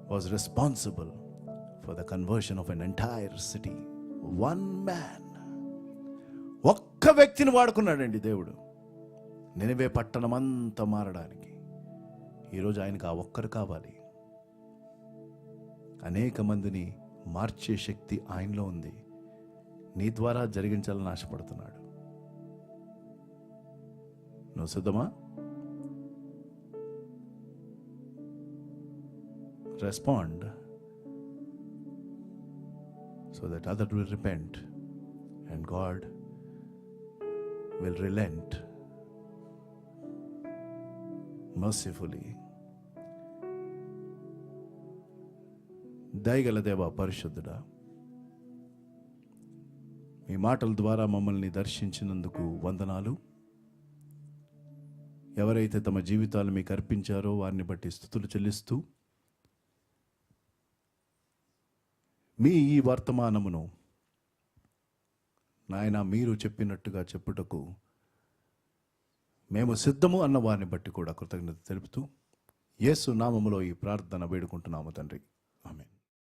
Speaker 1: was responsible for the conversion of an entire city. One man. ఒక్క వ్యక్తిని వాడుకున్నాడండి దేవుడు నినివే పట్టణం అంతా మారడానికి. ఈరోజు ఆయనకు ఆ ఒక్కరు కావాలి. అనేక మందిని మార్చే శక్తి ఆయనలో ఉంది. నీ ద్వారా జరిగించాలని ఆశపడుతున్నాడు. నువ్వు సిద్ధమా? Respond so that others will repent and God will relent mercifully. దయగల దేవా, పరిశుద్ధుడా, మీ మాటల ద్వారా మమ్మల్ని దర్శించినందుకు వందనాలు. ఎవరైతే తమ జీవితాలు మీకు అర్పించారో వారిని బట్టి స్తుతులు చెల్లిస్తూ మీ ఈ వర్తమానమును నాయన మీరు చెప్పినట్టుగా చెప్పుటకు మేము సిద్ధము అన్న వారిని బట్టి కూడా కృతజ్ఞత తెలుపుతూ యేసు నామములో ఈ ప్రార్థన వేడుకుంటున్నాము తండ్రి. ఆమేన్.